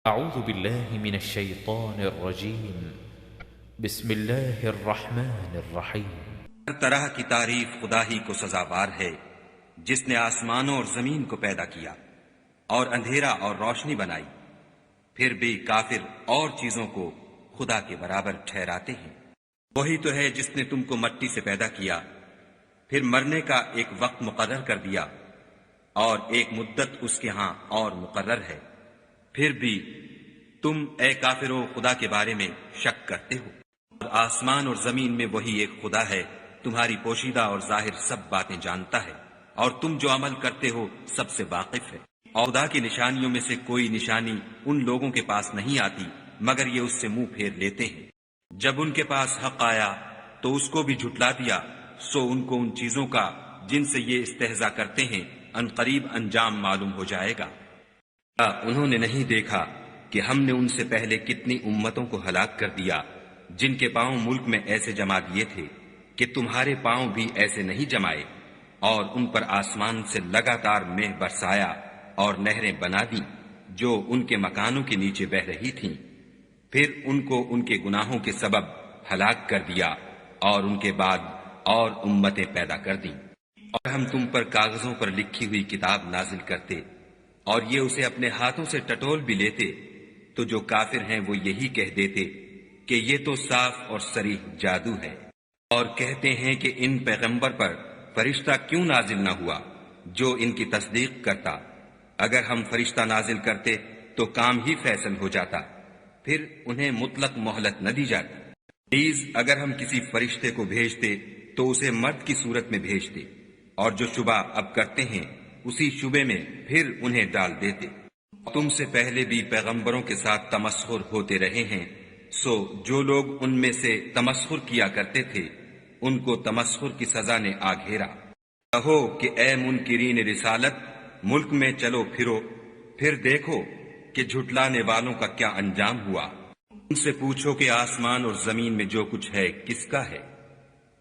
أعوذ بالله من الشيطان الرجيم بسم الله الرحمن الرحيم ہر طرح کی تعریف خدا ہی کو سزاوار ہے جس نے آسمانوں اور زمین کو پیدا کیا اور اندھیرا اور روشنی بنائی، پھر بھی کافر اور چیزوں کو خدا کے برابر ٹھہراتے ہیں۔ وہی تو ہے جس نے تم کو مٹی سے پیدا کیا، پھر مرنے کا ایک وقت مقرر کر دیا اور ایک مدت اس کے ہاں اور مقرر ہے، پھر بھی تم اے کافرو خدا کے بارے میں شک کرتے ہو۔ اور آسمان اور زمین میں وہی ایک خدا ہے، تمہاری پوشیدہ اور ظاہر سب باتیں جانتا ہے، اور تم جو عمل کرتے ہو سب سے واقف ہے۔ اور خدا کی نشانیوں میں سے کوئی نشانی ان لوگوں کے پاس نہیں آتی مگر یہ اس سے منہ پھیر لیتے ہیں۔ جب ان کے پاس حق آیا تو اس کو بھی جھٹلا دیا، سو ان کو ان چیزوں کا جن سے یہ استہزاء کرتے ہیں ان قریب انجام معلوم ہو جائے گا۔ انہوں نے نہیں دیکھا کہ ہم نے ان سے پہلے کتنی امتوں کو ہلاک کر دیا جن کے پاؤں ملک میں ایسے جما دیے تھے کہ تمہارے پاؤں بھی ایسے نہیں جمائے، اور ان پر آسمان سے لگاتار مہ برسایا اور نہریں بنا دیں جو ان کے مکانوں کے نیچے بہ رہی تھیں، پھر ان کو ان کے گناہوں کے سبب ہلاک کر دیا اور ان کے بعد اور امتیں پیدا کر دیں۔ اور ہم تم پر کاغذوں پر لکھی ہوئی کتاب نازل کرتے اور یہ اسے اپنے ہاتھوں سے ٹٹول بھی لیتے تو جو کافر ہیں وہ یہی کہہ دیتے کہ یہ تو صاف اور صریح جادو ہے، اور کہتے ہیں کہ ان پیغمبر پر فرشتہ کیوں نازل نہ ہوا جو ان کی تصدیق کرتا۔ اگر ہم فرشتہ نازل کرتے تو کام ہی فیصل ہو جاتا، پھر انہیں مطلق مہلت نہ دی جاتی۔ پلیز اگر ہم کسی فرشتے کو بھیجتے تو اسے مرد کی صورت میں بھیجتے، اور جو شبہ اب کرتے ہیں اسی شبے میں پھر انہیں ڈال دیتے۔ تم سے پہلے بھی پیغمبروں کے ساتھ تمسخر ہوتے رہے ہیں، سو جو لوگ ان میں سے تمسخر کیا کرتے تھے ان کو تمسخر کی سزا نے آ گھیرا۔ کہو کہ اے منکرین رسالت، ملک میں چلو پھرو، پھر دیکھو کہ جھٹلانے والوں کا کیا انجام ہوا۔ ان سے پوچھو کہ آسمان اور زمین میں جو کچھ ہے کس کا ہے؟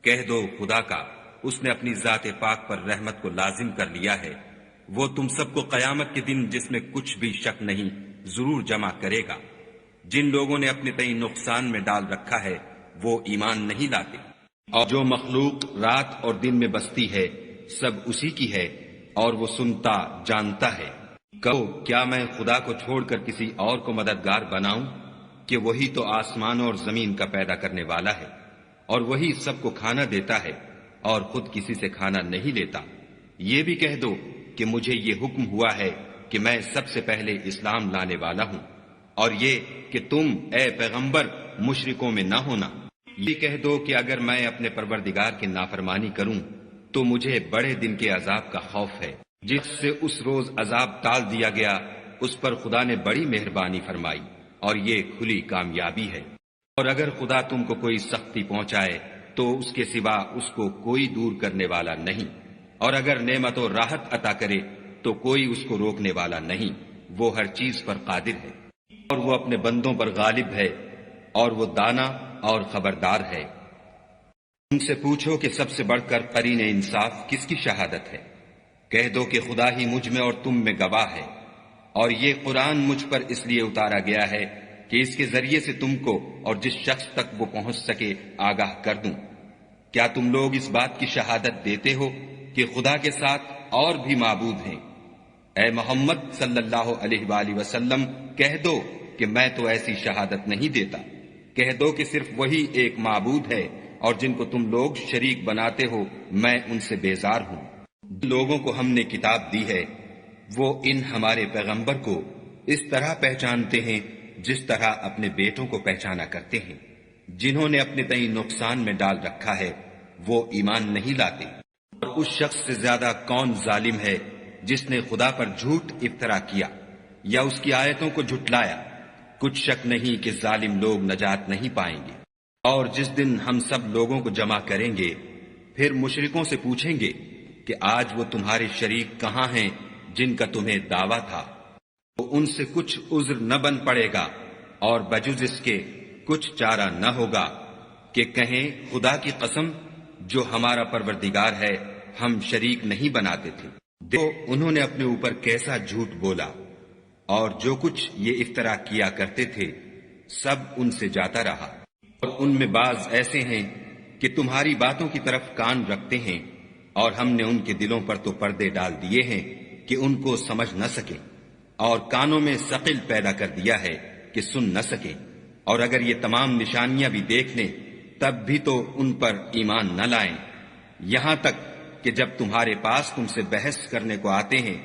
کہہ دو خدا کا، اس نے اپنی ذات پاک پر رحمت کو لازم کر لیا ہے۔ وہ تم سب کو قیامت کے دن جس میں کچھ بھی شک نہیں ضرور جمع کرے گا۔ جن لوگوں نے اپنے تئیں نقصان میں ڈال رکھا ہے وہ ایمان نہیں لاتے، اور جو مخلوق رات اور دن میں بستی ہے سب اسی کی ہے، اور وہ سنتا جانتا ہے۔ کہو کیا میں خدا کو چھوڑ کر کسی اور کو مددگار بناؤں کہ وہی تو آسمان اور زمین کا پیدا کرنے والا ہے، اور وہی سب کو کھانا دیتا ہے اور خود کسی سے کھانا نہیں لیتا۔ یہ بھی کہہ دو کہ مجھے یہ حکم ہوا ہے کہ میں سب سے پہلے اسلام لانے والا ہوں، اور یہ کہ تم اے پیغمبر مشرکوں میں نہ ہونا۔ یہ کہہ دو کہ اگر میں اپنے پروردگار کی نافرمانی کروں تو مجھے بڑے دن کے عذاب کا خوف ہے، جس سے اس روز عذاب ٹال دیا گیا اس پر خدا نے بڑی مہربانی فرمائی، اور یہ کھلی کامیابی ہے۔ اور اگر خدا تم کو کوئی سختی پہنچائے تو اس کے سوا اس کو کوئی دور کرنے والا نہیں، اور اگر نعمت و راحت عطا کرے تو کوئی اس کو روکنے والا نہیں۔ وہ ہر چیز پر قادر ہے، اور وہ اپنے بندوں پر غالب ہے، اور وہ دانا اور خبردار ہے۔ ان سے پوچھو کہ سب سے بڑھ کر قرین انصاف کس کی شہادت ہے؟ کہہ دو کہ خدا ہی مجھ میں اور تم میں گواہ ہے، اور یہ قرآن مجھ پر اس لیے اتارا گیا ہے کہ اس کے ذریعے سے تم کو اور جس شخص تک وہ پہنچ سکے آگاہ کر دوں۔ کیا تم لوگ اس بات کی شہادت دیتے ہو کہ خدا کے ساتھ اور بھی معبود ہیں؟ اے محمد صلی اللہ علیہ وآلہ وسلم کہہ دو کہ میں تو ایسی شہادت نہیں دیتا۔ کہہ دو کہ صرف وہی ایک معبود ہے، اور جن کو تم لوگ شریک بناتے ہو میں ان سے بیزار ہوں۔ جن لوگوں کو ہم نے کتاب دی ہے وہ ان ہمارے پیغمبر کو اس طرح پہچانتے ہیں جس طرح اپنے بیٹوں کو پہچانا کرتے ہیں۔ جنہوں نے اپنے تئیں نقصان میں ڈال رکھا ہے وہ ایمان نہیں لاتے۔ اور اس شخص سے زیادہ کون ظالم ہے جس نے خدا پر جھوٹ افطرا کیا یا اس کی آیتوں کو جھٹلایا؟ کچھ شک نہیں کہ ظالم لوگ نجات نہیں پائیں گے۔ اور جس دن ہم سب لوگوں کو جمع کریں گے پھر مشرکوں سے پوچھیں گے کہ آج وہ تمہارے شریک کہاں ہیں جن کا تمہیں دعویٰ تھا؟ تو ان سے کچھ عذر نہ بن پڑے گا، اور بجز اس کے کچھ چارہ نہ ہوگا کہ کہیں خدا کی قسم جو ہمارا پروردگار ہے ہم شریک نہیں بناتے تھے۔ دیکھو انہوں نے اپنے اوپر کیسا جھوٹ بولا، اور جو کچھ یہ افترا کیا کرتے تھے سب ان سے جاتا رہا، اور ان میں بعض ایسے ہیں کہ تمہاری باتوں کی طرف کان رکھتے ہیں، اور ہم نے ان کے دلوں پر تو پردے ڈال دیے ہیں کہ ان کو سمجھ نہ سکیں، اور کانوں میں ثقل پیدا کر دیا ہے کہ سن نہ سکیں، اور اگر یہ تمام نشانیاں بھی دیکھ لیں تب بھی تو ان پر ایمان نہ لائیں، یہاں تک کہ جب تمہارے پاس تم سے بحث کرنے کو آتے ہیں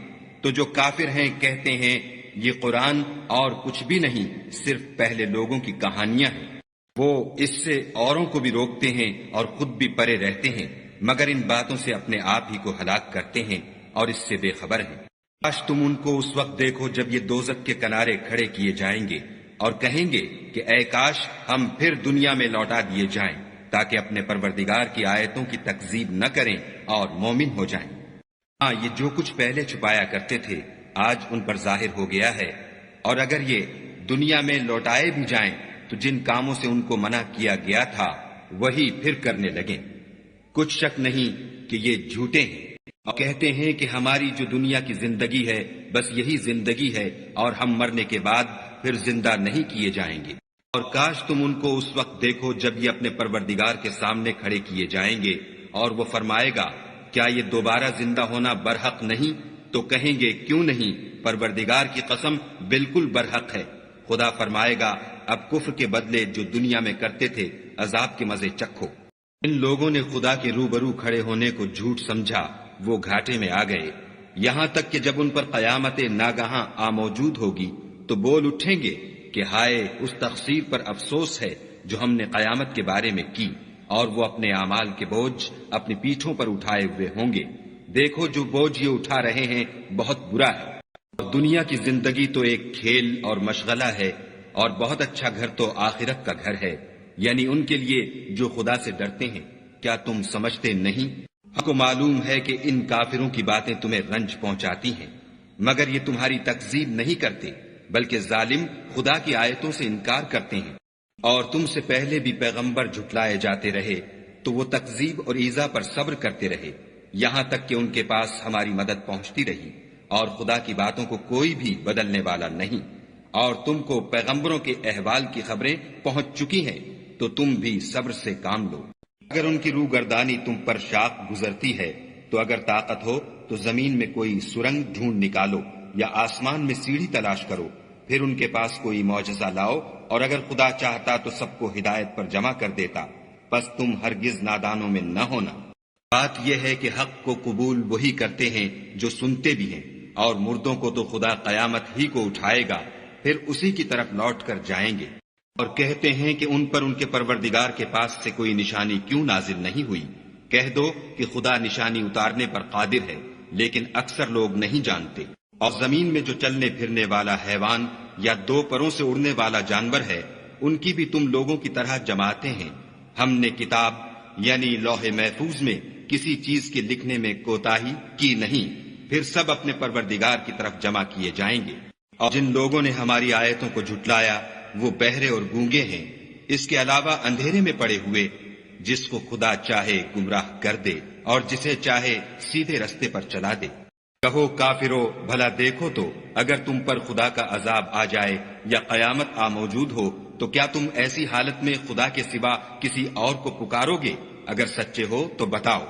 تو جو کافر ہیں کہتے ہیں یہ قرآن اور کچھ بھی نہیں، صرف پہلے لوگوں کی کہانیاں ہیں۔ وہ اس سے اوروں کو بھی روکتے ہیں اور خود بھی پرے رہتے ہیں، مگر ان باتوں سے اپنے آپ ہی کو ہلاک کرتے ہیں اور اس سے بے خبر ہیں۔ کاش تم ان کو اس وقت دیکھو جب یہ دوزخ کے کنارے کھڑے کیے جائیں گے اور کہیں گے کہ اے کاش ہم پھر دنیا میں لوٹا دیے جائیں تاکہ اپنے پروردگار کی آیتوں کی تکذیب نہ کریں اور مومن ہو جائیں۔ ہاں، یہ جو کچھ پہلے چھپایا کرتے تھے آج ان پر ظاہر ہو گیا ہے، اور اگر یہ دنیا میں لوٹائے بھی جائیں تو جن کاموں سے ان کو منع کیا گیا تھا وہی پھر کرنے لگیں۔ کچھ شک نہیں کہ یہ جھوٹے ہیں اور کہتے ہیں کہ ہماری جو دنیا کی زندگی ہے بس یہی زندگی ہے اور ہم مرنے کے بعد پھر زندہ نہیں کیے جائیں گے۔ اور کاش تم ان کو اس وقت دیکھو جب یہ اپنے پروردگار کے سامنے کھڑے کیے جائیں گے اور وہ فرمائے گا کیا یہ دوبارہ زندہ ہونا برحق نہیں؟ تو کہیں گے کیوں نہیں، پروردگار کی قسم بالکل برحق ہے۔ خدا فرمائے گا اب کفر کے بدلے جو دنیا میں کرتے تھے عذاب کے مزے چکھو۔ ان لوگوں نے خدا کے روبرو کھڑے ہونے کو جھوٹ سمجھا، وہ گھاٹے میں آ گئے، یہاں تک کہ جب ان پر قیامت ناگہاں آ موجود ہوگی تو بول اٹھیں گے کہ ہائے اس تقصیر پر افسوس ہے جو ہم نے قیامت کے بارے میں کی، اور وہ اپنے اعمال کے بوجھ اپنی پیٹھوں پر اٹھائے ہوئے ہوں گے۔ دیکھو جو بوجھ یہ اٹھا رہے ہیں بہت برا ہے، اور دنیا کی زندگی تو ایک کھیل اور مشغلہ ہے، اور بہت اچھا گھر تو آخرت کا گھر ہے، یعنی ان کے لیے جو خدا سے ڈرتے ہیں۔ کیا تم سمجھتے نہیں؟ ہم کو معلوم ہے کہ ان کافروں کی باتیں تمہیں رنج پہنچاتی ہیں، مگر یہ تمہاری تکذیب نہیں کرتے، بلکہ ظالم خدا کی آیتوں سے انکار کرتے ہیں۔ اور تم سے پہلے بھی پیغمبر جھٹلائے جاتے رہے تو وہ تکذیب اور ایذا پر صبر کرتے رہے، یہاں تک کہ ان کے پاس ہماری مدد پہنچتی رہی، اور خدا کی باتوں کو کوئی بھی بدلنے والا نہیں۔ اور تم کو پیغمبروں کے احوال کی خبریں پہنچ چکی ہیں تو تم بھی صبر سے کام لو۔ اگر ان کی روگردانی تم پر شاق گزرتی ہے تو اگر طاقت ہو تو زمین میں کوئی سرنگ ڈھونڈ نکالو یا آسمان میں سیڑھی تلاش کرو، پھر ان کے پاس کوئی معجزہ لاؤ، اور اگر خدا چاہتا تو سب کو ہدایت پر جمع کر دیتا، پس تم ہرگز نادانوں میں نہ ہونا۔ بات یہ ہے کہ حق کو قبول وہی کرتے ہیں جو سنتے بھی ہیں، اور مردوں کو تو خدا قیامت ہی کو اٹھائے گا، پھر اسی کی طرف لوٹ کر جائیں گے۔ اور کہتے ہیں کہ ان پر ان کے پروردگار کے پاس سے کوئی نشانی کیوں نازل نہیں ہوئی؟ کہہ دو کہ خدا نشانی اتارنے پر قادر ہے، لیکن اکثر لوگ نہیں جانتے۔ اور زمین میں جو چلنے پھرنے والا حیوان یا دو پروں سے اڑنے والا جانور ہے ان کی بھی تم لوگوں کی طرح جماعتیں ہیں۔ ہم نے کتاب یعنی لوح محفوظ میں کسی چیز کے لکھنے میں کوتاہی کی نہیں، پھر سب اپنے پروردگار کی طرف جمع کیے جائیں گے۔ اور جن لوگوں نے ہماری آیتوں کو جھٹلایا وہ بہرے اور گونگے ہیں، اس کے علاوہ اندھیرے میں پڑے ہوئے، جس کو خدا چاہے گمراہ کر دے اور جسے چاہے سیدھے رستے پر چلا دے۔ کہو کافرو بھلا دیکھو تو اگر تم پر خدا کا عذاب آ جائے یا قیامت آ موجود ہو تو کیا تم ایسی حالت میں خدا کے سوا کسی اور کو پکارو گے؟ اگر سچے ہو تو بتاؤ۔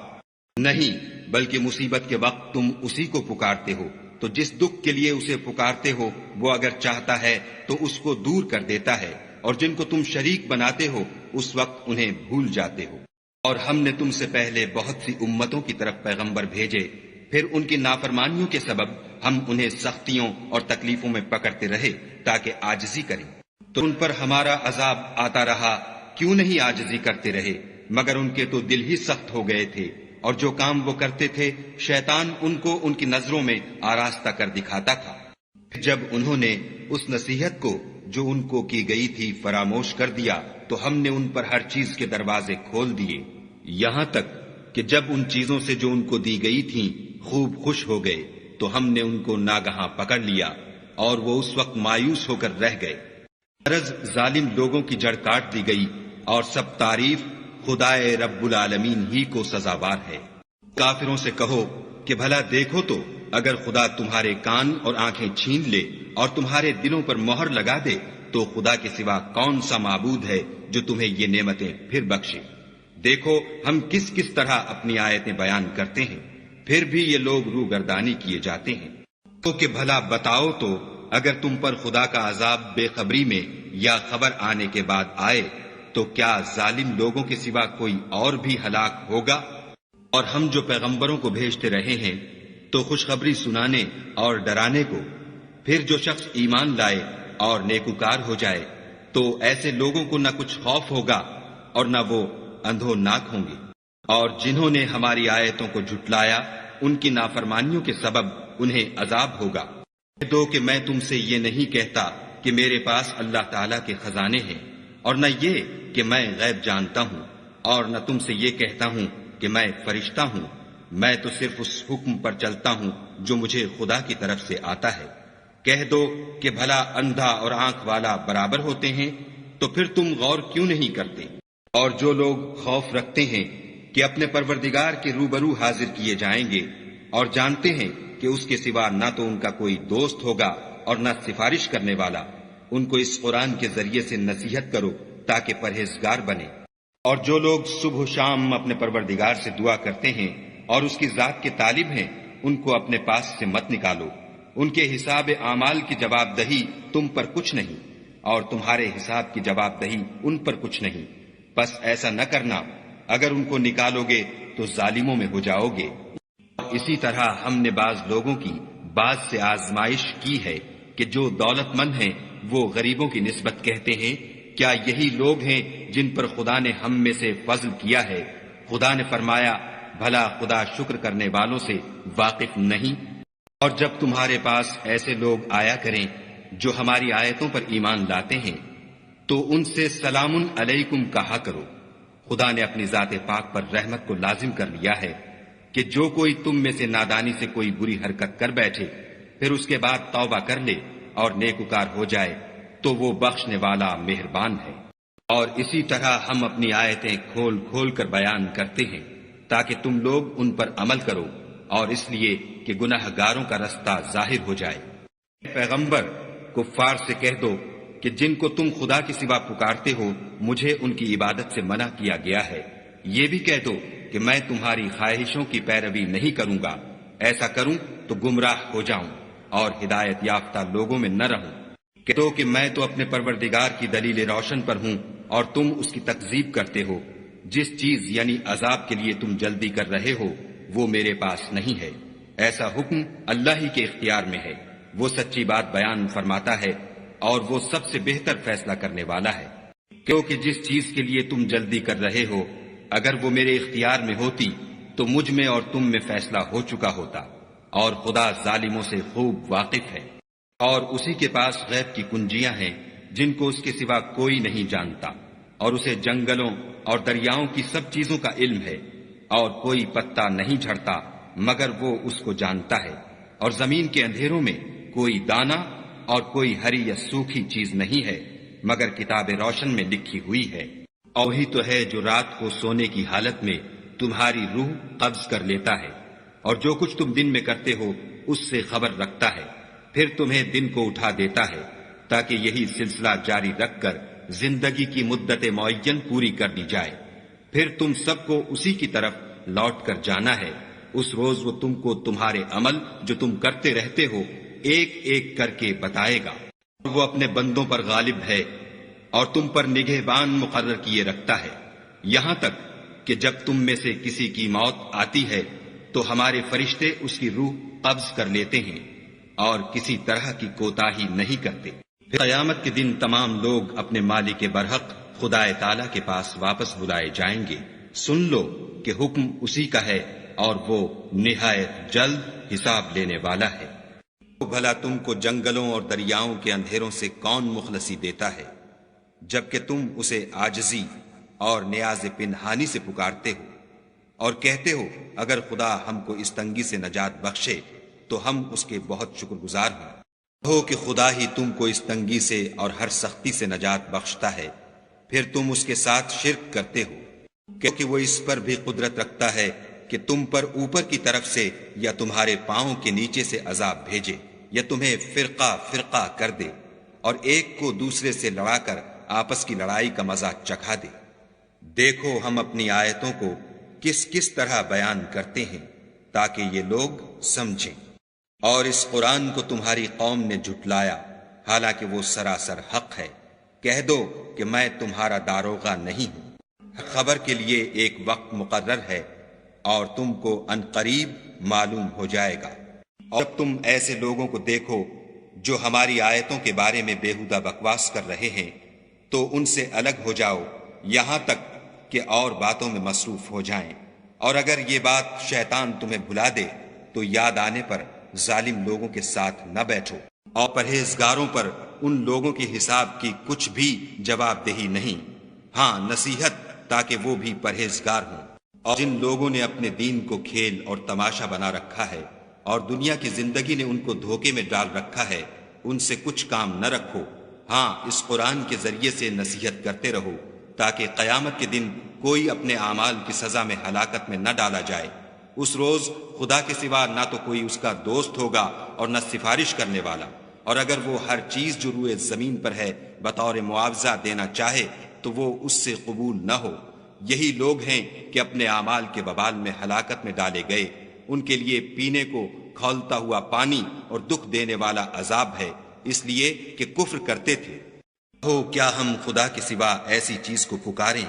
نہیں، بلکہ مصیبت کے وقت تم اسی کو پکارتے ہو، تو جس دکھ کے لیے اسے پکارتے ہو وہ اگر چاہتا ہے تو اس کو دور کر دیتا ہے، اور جن کو تم شریک بناتے ہو اس وقت انہیں بھول جاتے ہو۔ اور ہم نے تم سے پہلے بہت سی امتوں کی طرف پیغمبر بھیجے، پھر ان کی نافرمانیوں کے سبب ہم انہیں سختیوں اور تکلیفوں میں پکڑتے رہے تاکہ عاجزی کریں، تو ان پر ہمارا عذاب آتا رہا، کیوں نہیں عاجزی کرتے رہے؟ مگر ان کے تو دل ہی سخت ہو گئے تھے، اور جو کام وہ کرتے تھے شیطان ان کو ان کی نظروں میں آراستہ کر دکھاتا تھا۔ جب انہوں نے اس نصیحت کو جو ان کو کی گئی تھی فراموش کر دیا تو ہم نے ان پر ہر چیز کے دروازے کھول دیے، یہاں تک کہ جب ان چیزوں سے جو ان کو دی گئی تھیں خوب خوش ہو گئے تو ہم نے ان کو ناگہاں پکڑ لیا، اور وہ اس وقت مایوس ہو کر رہ گئے۔ غرض ظالم لوگوں کی جڑ کاٹ دی گئی، اور سب تعریف خدائے رب العالمین ہی کو سزاوار ہے۔ کافروں سے کہو کہ بھلا دیکھو تو اگر خدا تمہارے کان اور آنکھیں چھین لے اور تمہارے دلوں پر مہر لگا دے تو خدا کے سوا کون سا معبود ہے جو تمہیں یہ نعمتیں پھر بخشے؟ دیکھو ہم کس کس طرح اپنی آیتیں بیان کرتے ہیں، پھر بھی یہ لوگ روگردانی کیے جاتے ہیں۔ تو کہ بھلا بتاؤ تو اگر تم پر خدا کا عذاب بے خبری میں یا خبر آنے کے بعد آئے تو کیا ظالم لوگوں کے سوا کوئی اور بھی ہلاک ہوگا؟ اور ہم جو پیغمبروں کو بھیجتے رہے ہیں تو خوشخبری سنانے اور ڈرانے کو، پھر جو شخص ایمان لائے اور نیکوکار ہو جائے تو ایسے لوگوں کو نہ کچھ خوف ہوگا اور نہ وہ اندھو ناک ہوں گے، اور جنہوں نے ہماری آیتوں کو جھٹلایا ان کی نافرمانیوں کے سبب انہیں عذاب ہوگا۔ کہہ دو کہ میں تم سے یہ نہیں کہتا کہ میرے پاس اللہ تعالیٰ کے خزانے ہیں، اور نہ یہ کہ میں غیب جانتا ہوں، اور نہ تم سے یہ کہتا ہوں کہ میں فرشتہ ہوں، میں تو صرف اس حکم پر چلتا ہوں جو مجھے خدا کی طرف سے آتا ہے۔ کہہ دو کہ بھلا اندھا اور آنکھ والا برابر ہوتے ہیں، تو پھر تم غور کیوں نہیں کرتے؟ اور جو لوگ خوف رکھتے ہیں کہ اپنے پروردگار کے روبرو حاضر کیے جائیں گے اور جانتے ہیں کہ اس کے سوا نہ تو ان کا کوئی دوست ہوگا اور نہ سفارش کرنے والا، ان کو اس قرآن کے ذریعے سے نصیحت کرو تاکہ پرہیزگار بنے۔ اور جو لوگ صبح و شام اپنے پروردگار سے دعا کرتے ہیں اور اس کی ذات کے طالب ہیں، ان کو اپنے پاس سے مت نکالو۔ ان کے حساب اعمال کی جواب دہی تم پر کچھ نہیں، اور تمہارے حساب کی جواب دہی ان پر کچھ نہیں۔ بس ایسا نہ کرنا، اگر ان کو نکالو گے تو ظالموں میں ہو جاؤ گے۔ اسی طرح ہم نے بعض لوگوں کی بعض سے آزمائش کی ہے کہ جو دولت مند ہیں وہ غریبوں کی نسبت کہتے ہیں کیا یہی لوگ ہیں جن پر خدا نے ہم میں سے فضل کیا ہے؟ خدا نے فرمایا بھلا خدا شکر کرنے والوں سے واقف نہیں؟ اور جب تمہارے پاس ایسے لوگ آیا کریں جو ہماری آیتوں پر ایمان لاتے ہیں تو ان سے سلام علیکم کہا کرو۔ خدا نے اپنی ذات پاک پر رحمت کو لازم کر لیا ہے کہ جو کوئی تم میں سے نادانی سے کوئی بری حرکت کر بیٹھے پھر اس کے بعد توبہ کر لے اور نیکوکار ہو جائے تو وہ بخشنے والا مہربان ہے۔ اور اسی طرح ہم اپنی آیتیں کھول کھول کر بیان کرتے ہیں تاکہ تم لوگ ان پر عمل کرو، اور اس لیے کہ گناہ گاروں کا رستہ ظاہر ہو جائے۔ پیغمبر کفار سے کہہ دو کہ جن کو تم خدا کے سوا پکارتے ہو مجھے ان کی عبادت سے منع کیا گیا ہے۔ یہ بھی کہہ دو کہ میں تمہاری خواہشوں کی پیروی نہیں کروں گا، ایسا کروں تو گمراہ ہو جاؤں اور ہدایت یافتہ لوگوں میں نہ رہوں۔ کہہ دو کہ میں تو اپنے پروردگار کی دلیل روشن پر ہوں اور تم اس کی تکذیب کرتے ہو۔ جس چیز یعنی عذاب کے لیے تم جلدی کر رہے ہو وہ میرے پاس نہیں ہے، ایسا حکم اللہ ہی کے اختیار میں ہے۔ وہ سچی بات بیان فرماتا ہے اور وہ سب سے بہتر فیصلہ کرنے والا ہے۔ کیونکہ جس چیز کے لیے تم جلدی کر رہے ہو اگر وہ میرے اختیار میں ہوتی تو مجھ میں اور تم میں فیصلہ ہو چکا ہوتا، اور خدا ظالموں سے خوب واقف ہے۔ اور اسی کے پاس غیب کی کنجیاں ہیں جن کو اس کے سوا کوئی نہیں جانتا، اور اسے جنگلوں اور دریاؤں کی سب چیزوں کا علم ہے، اور کوئی پتا نہیں جھڑتا مگر وہ اس کو جانتا ہے، اور زمین کے اندھیروں میں کوئی دانہ اور کوئی ہری یا سوکھی چیز نہیں ہے مگر کتاب روشن میں لکھی ہوئی ہے۔ اور وہی تو ہے جو رات کو سونے کی حالت میں تمہاری روح قبض کر لیتا ہے، اور جو کچھ تم دن میں کرتے ہو اس سے خبر رکھتا ہے، پھر تمہیں دن کو اٹھا دیتا ہے تاکہ یہی سلسلہ جاری رکھ کر زندگی کی مدت معین پوری کر دی جائے۔ پھر تم سب کو اسی کی طرف لوٹ کر جانا ہے۔ اس روز وہ تم کو تمہارے عمل جو تم کرتے رہتے ہو ایک ایک کر کے بتائے گا۔ وہ اپنے بندوں پر غالب ہے اور تم پر نگہبان مقرر کیے رکھتا ہے، یہاں تک کہ جب تم میں سے کسی کی موت آتی ہے تو ہمارے فرشتے اس کی روح قبض کر لیتے ہیں اور کسی طرح کی کوتاہی نہیں کرتے۔ پھر قیامت کے دن تمام لوگ اپنے مالک برحق خدا تعالیٰ کے پاس واپس بلائے جائیں گے۔ سن لو کہ حکم اسی کا ہے اور وہ نہایت جلد حساب لینے والا ہے۔ بھلا تم کو جنگلوں اور دریاؤں کے اندھیروں سے کون مخلصی دیتا ہے جبکہ تم اسے عاجزی اور نیاز پنہانی سے پکارتے ہو اور کہتے ہو اگر خدا ہم کو اس تنگی سے نجات بخشے تو ہم اس کے بہت شکر گزار ہوں۔ کہو کہ خدا ہی تم کو اس تنگی سے اور ہر سختی سے نجات بخشتا ہے، پھر تم اس کے ساتھ شرک کرتے ہو، کیونکہ وہ اس پر بھی قدرت رکھتا ہے کہ تم پر اوپر کی طرف سے یا تمہارے پاؤں کے نیچے سے عذاب بھیجے، یا تمہیں فرقہ فرقہ کر دے اور ایک کو دوسرے سے لڑا کر آپس کی لڑائی کا مزہ چکھا دے۔ دیکھو ہم اپنی آیتوں کو کس کس طرح بیان کرتے ہیں تاکہ یہ لوگ سمجھیں۔ اور اس قرآن کو تمہاری قوم نے جھٹلایا حالانکہ وہ سراسر حق ہے۔ کہہ دو کہ میں تمہارا داروغہ نہیں ہوں، خبر کے لیے ایک وقت مقرر ہے اور تم کو ان قریب معلوم ہو جائے گا۔ اور جب تم ایسے لوگوں کو دیکھو جو ہماری آیتوں کے بارے میں بےہودہ بکواس کر رہے ہیں تو ان سے الگ ہو جاؤ یہاں تک کہ اور باتوں میں مصروف ہو جائیں، اور اگر یہ بات شیطان تمہیں بھلا دے تو یاد آنے پر ظالم لوگوں کے ساتھ نہ بیٹھو، اور پرہیزگاروں پر ان لوگوں کے حساب کی کچھ بھی جواب دہی نہیں، ہاں نصیحت تاکہ وہ بھی پرہیزگار ہوں۔ اور جن لوگوں نے اپنے دین کو کھیل اور تماشا بنا رکھا ہے اور دنیا کی زندگی نے ان کو دھوکے میں ڈال رکھا ہے، ان سے کچھ کام نہ رکھو، ہاں اس قرآن کے ذریعے سے نصیحت کرتے رہو تاکہ قیامت کے دن کوئی اپنے اعمال کی سزا میں ہلاکت میں نہ ڈالا جائے۔ اس روز خدا کے سوا نہ تو کوئی اس کا دوست ہوگا اور نہ سفارش کرنے والا، اور اگر وہ ہر چیز جو روئے زمین پر ہے بطور معاوضہ دینا چاہے تو وہ اس سے قبول نہ ہو۔ یہی لوگ ہیں کہ اپنے اعمال کے وبال میں ہلاکت میں ڈالے گئے، ان کے لیے پینے کو کھولتا ہوا پانی اور دکھ دینے والا عذاب ہے، اس لیے کہ کفر کرتے تھے۔ ہو کیا ہم خدا کے سوا ایسی چیز کو پکاریں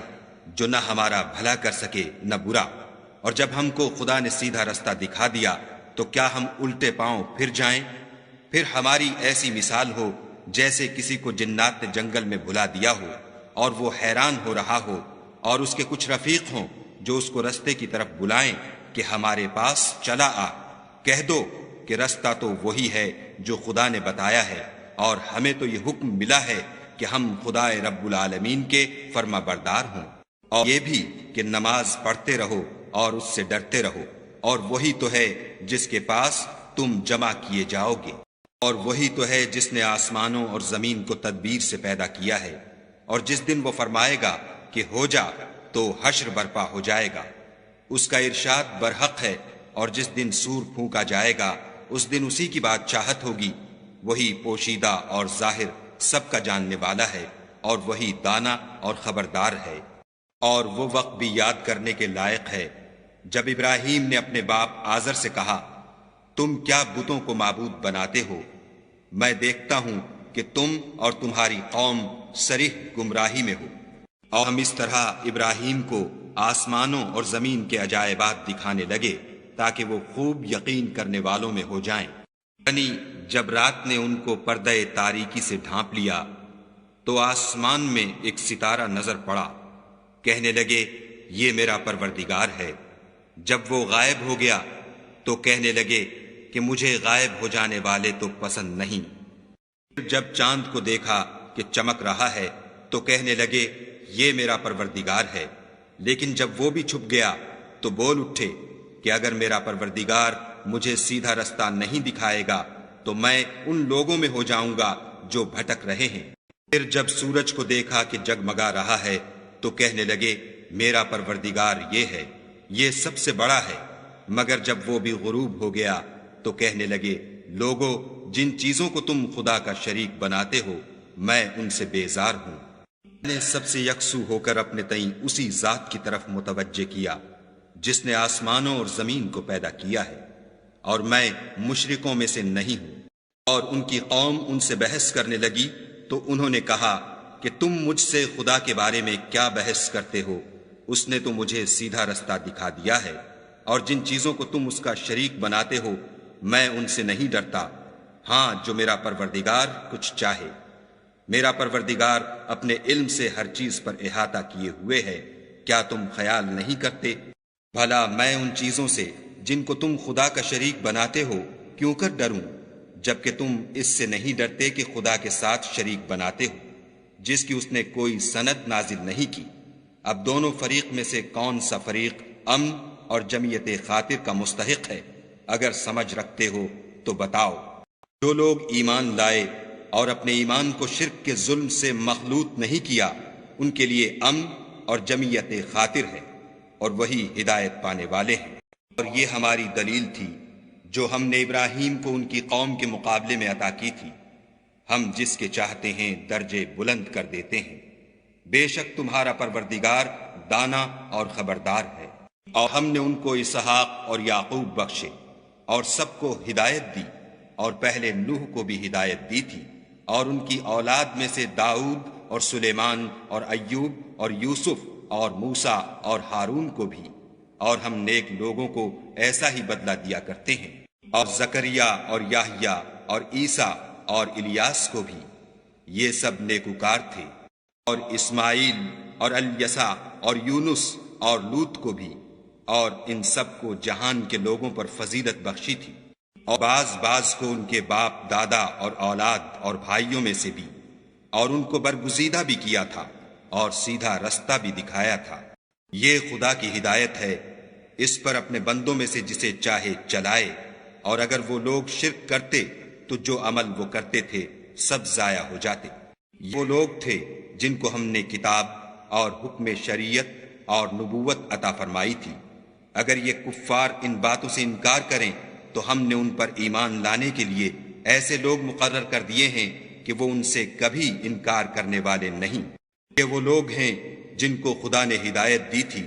جو نہ ہمارا بھلا کر سکے نہ برا؟ اور جب ہم کو خدا نے سیدھا رستہ دکھا دیا تو کیا ہم الٹے پاؤں پھر جائیں؟ پھر ہماری ایسی مثال ہو جیسے کسی کو جنات نے جنگل میں بھلا دیا ہو اور وہ حیران ہو رہا ہو، اور اس کے کچھ رفیق ہوں جو اس کو رستے کی طرف بلائیں کہ ہمارے پاس چلا آ۔ کہہ دو کہ رستہ تو وہی ہے جو خدا نے بتایا ہے، اور ہمیں تو یہ حکم ملا ہے کہ ہم خدا رب العالمین کے فرما بردار ہوں، اور یہ بھی کہ نماز پڑھتے رہو اور اس سے ڈرتے رہو، اور وہی تو ہے جس کے پاس تم جمع کیے جاؤ گے، اور وہی تو ہے جس نے آسمانوں اور زمین کو تدبیر سے پیدا کیا ہے، اور جس دن وہ فرمائے گا کہ ہو جا تو حشر برپا ہو جائے گا، اس کا ارشاد برحق ہے، اور جس دن سور پھونکا جائے گا اس دن اسی کی بات چاہت ہوگی، وہی پوشیدہ اور ظاہر سب کا جاننے والا ہے، اور وہی دانا اور خبردار ہے۔ اور وہ وقت بھی یاد کرنے کے لائق ہے جب ابراہیم نے اپنے باپ آزر سے کہا، تم کیا بتوں کو معبود بناتے ہو؟ میں دیکھتا ہوں کہ تم اور تمہاری قوم صریح گمراہی میں ہو۔ اور ہم اس طرح ابراہیم کو آسمانوں اور زمین کے عجائبات دکھانے لگے تاکہ وہ خوب یقین کرنے والوں میں ہو جائیں۔ یعنی جب رات نے ان کو پردہ تاریکی سے ڈھانپ لیا تو آسمان میں ایک ستارہ نظر پڑا، کہنے لگے یہ میرا پروردگار ہے۔ جب وہ غائب ہو گیا تو کہنے لگے کہ مجھے غائب ہو جانے والے تو پسند نہیں۔ جب چاند کو دیکھا کہ چمک رہا ہے تو کہنے لگے یہ میرا پروردگار ہے، لیکن جب وہ بھی چھپ گیا تو بول اٹھے کہ اگر میرا پروردگار مجھے سیدھا رستہ نہیں دکھائے گا تو میں ان لوگوں میں ہو جاؤں گا جو بھٹک رہے ہیں۔ پھر جب سورج کو دیکھا کہ جگمگا رہا ہے تو کہنے لگے میرا پروردگار یہ ہے، یہ سب سے بڑا ہے۔ مگر جب وہ بھی غروب ہو گیا تو کہنے لگے لوگو جن چیزوں کو تم خدا کا شریک بناتے ہو میں ان سے بیزار ہوں۔ میں نے سب سے یکسو ہو کر اپنے تئیں اسی ذات کی طرف متوجہ کیا جس نے آسمانوں اور زمین کو پیدا کیا ہے، اور میں مشرکوں میں سے نہیں ہوں۔ اور ان کی قوم ان سے بحث کرنے لگی تو انہوں نے کہا کہ تم مجھ سے خدا کے بارے میں کیا بحث کرتے ہو؟ اس نے تو مجھے سیدھا رستہ دکھا دیا ہے، اور جن چیزوں کو تم اس کا شریک بناتے ہو میں ان سے نہیں ڈرتا، ہاں جو میرا پروردگار کچھ چاہے۔ میرا پروردگار اپنے علم سے ہر چیز پر احاطہ کیے ہوئے ہے، کیا تم خیال نہیں کرتے؟ بھلا میں ان چیزوں سے جن کو تم خدا کا شریک بناتے ہو کیوں کر ڈروں، جبکہ تم اس سے نہیں ڈرتے کہ خدا کے ساتھ شریک بناتے ہو جس کی اس نے کوئی سند نازل نہیں کی۔ اب دونوں فریق میں سے کون سا فریق امن اور جمعیت خاطر کا مستحق ہے؟ اگر سمجھ رکھتے ہو تو بتاؤ۔ جو لوگ ایمان لائے اور اپنے ایمان کو شرک کے ظلم سے مخلوط نہیں کیا ان کے لیے امن اور جمعیت خاطر ہے، اور وہی ہدایت پانے والے ہیں۔ اور یہ ہماری دلیل تھی جو ہم نے ابراہیم کو ان کی قوم کے مقابلے میں عطا کی تھی۔ ہم جس کے چاہتے ہیں درجے بلند کر دیتے ہیں، بے شک تمہارا پروردگار دانا اور خبردار ہے۔ اور ہم نے ان کو اسحاق اور یعقوب بخشے اور سب کو ہدایت دی، اور پہلے نوح کو بھی ہدایت دی تھی، اور ان کی اولاد میں سے داؤد اور سلیمان اور ایوب اور یوسف اور موسیٰ اور ہارون کو بھی، اور ہم نیک لوگوں کو ایسا ہی بدلہ دیا کرتے ہیں۔ اور زکریا اور یحییٰ اور عیسیٰ اور الیاس کو بھی، یہ سب نیکوکار تھے، اور اسماعیل اور الیسع اور یونس اور لوط کو بھی، اور ان سب کو جہان کے لوگوں پر فضیلت بخشی تھی، اور بعض کو ان کے باپ دادا اور اولاد اور بھائیوں میں سے بھی، اور ان کو برگزیدہ بھی کیا تھا اور سیدھا رستہ بھی دکھایا تھا۔ یہ خدا کی ہدایت ہے، اس پر اپنے بندوں میں سے جسے چاہے چلائے، اور اگر وہ لوگ شرک کرتے تو جو عمل وہ کرتے تھے سب ضائع ہو جاتے۔ وہ لوگ تھے جن کو ہم نے کتاب اور حکم شریعت اور نبوت عطا فرمائی تھی۔ اگر یہ کفار ان باتوں سے انکار کریں تو ہم نے ان پر ایمان لانے کے لیے ایسے لوگ مقرر کر دیے ہیں کہ وہ ان سے کبھی انکار کرنے والے نہیں۔ یہ وہ لوگ ہیں جن کو خدا نے ہدایت دی تھی،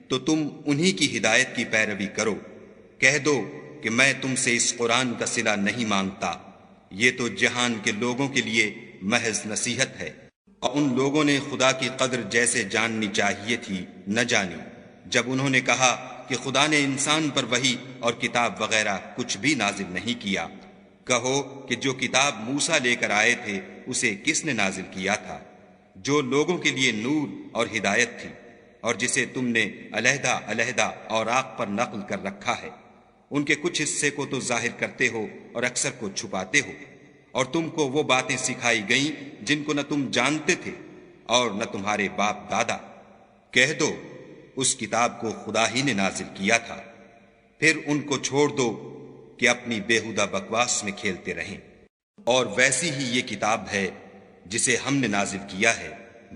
تو تم انہی کی ہدایت کی پیروی کرو۔ کہہ دو کہ میں تم سے اس قرآن کا صلہ نہیں مانگتا، یہ تو جہان کے لوگوں کے لیے محض نصیحت ہے۔ اور ان لوگوں نے خدا کی قدر جیسے جاننی چاہیے تھی نہ جانی، جب انہوں نے کہا کہ خدا نے انسان پر وحی اور کتاب وغیرہ کچھ بھی نازل نہیں کیا۔ کہو کہ جو کتاب موسیٰ لے کر آئے تھے اسے کس نے نازل کیا تھا؟ جو لوگوں کے لیے نور اور ہدایت تھی، اور جسے تم نے علیحدہ علیحدہ اوراق پر نقل کر رکھا ہے۔ ان کے کچھ حصے کو تو ظاہر کرتے ہو اور اکثر کو چھپاتے ہو، اور تم کو وہ باتیں سکھائی گئیں جن کو نہ تم جانتے تھے اور نہ تمہارے باپ دادا۔ کہہ دو اس کتاب کو خدا ہی نے نازل کیا تھا، پھر ان کو چھوڑ دو کہ اپنی بیہودہ بکواس میں کھیلتے رہیں۔ اور ویسی ہی یہ کتاب ہے جسے ہم نے نازل کیا ہے،